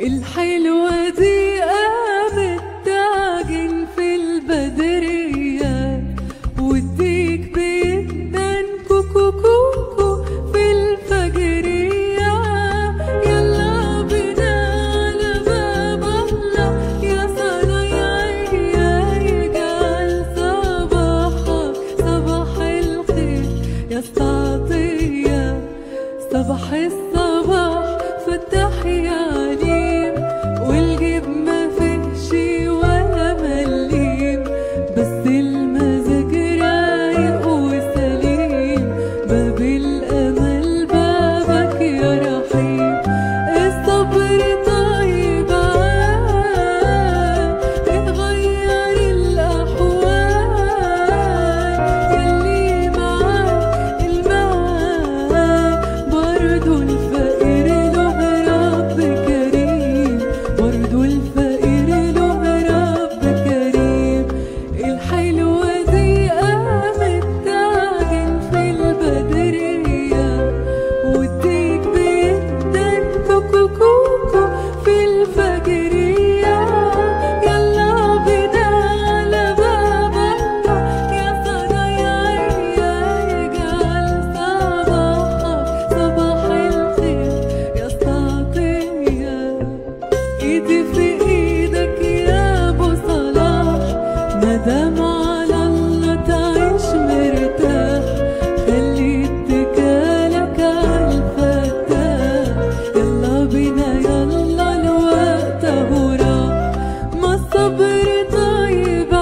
الحلوة دي قامت تعجن في البدرية، والديك بيدن كوكو كوكو في الفجرية. يلا بينا على باب الله يا صنايعي، يجعل صباحك صباح الخير يا استعطية. صباح الصباح فتح يا عليم، والجيب ما فيهش ولا مليم، بس المزاج رايق وسليم. باب الامل بابك يا رحيم، الصبر طيب اتغير الاحوال. يلي معاك المال برضو الفقير له رب كريم، برضو الفقير له رب كريم. الحلوة دي قامت تعجن في البدرية، والديك بيدن كوكو كوكو في الفجرية. يلا بينا على باب الله يا صنايعي، يجعل صباحك صباح الخير يا استعطية. ايدي في ايدك يا ابو صلاح، مادام على الله تعيش مرتاح. خلي اتكالك عالفتاح، يلا بينا يلا الوقت اهو راح. ما الصبر طيب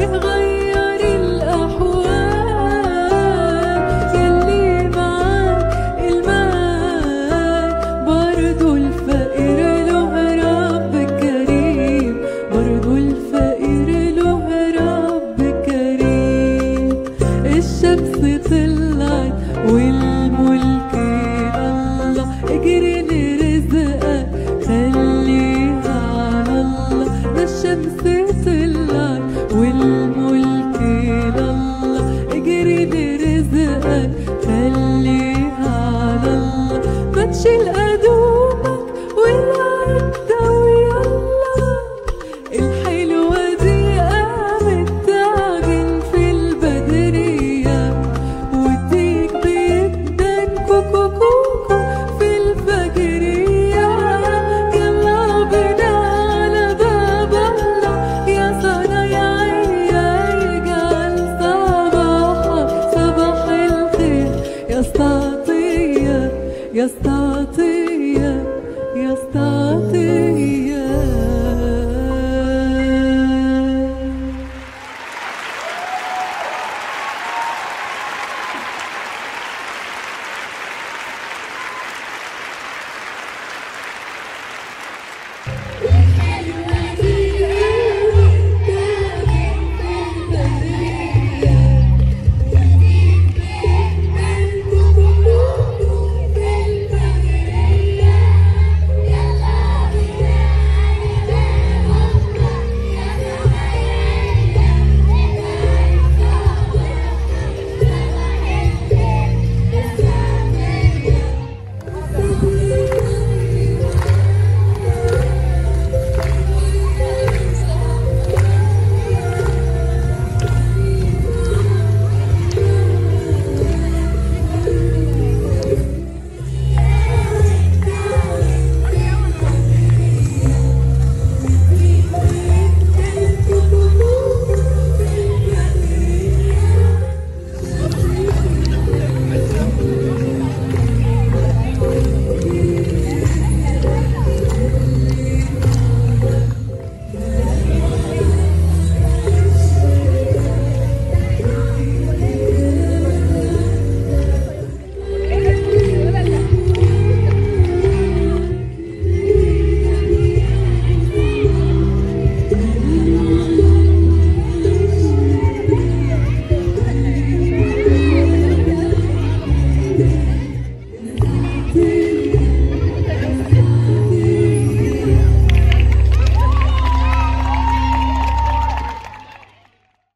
اتغير الاحوال. يلي معاك المال برضو الفقير له رب كريم، برضو الفقير له رب كريم. الشمس طلعت والملك لله، اجري لرزقك خليها على الله. ده الشمس طلعت والملك لله، اجري لرزقك خليها على الله. ما تشيل قدومك والعدة ويلا. الحلوة دي قامت تعجن في البدرية، والديك بيدن كوكو كوكو في الفجرية. يلا بينا على باب الله يا صنايعي، يجعل صباحك صباح الخير يا استعطية يا استعطية.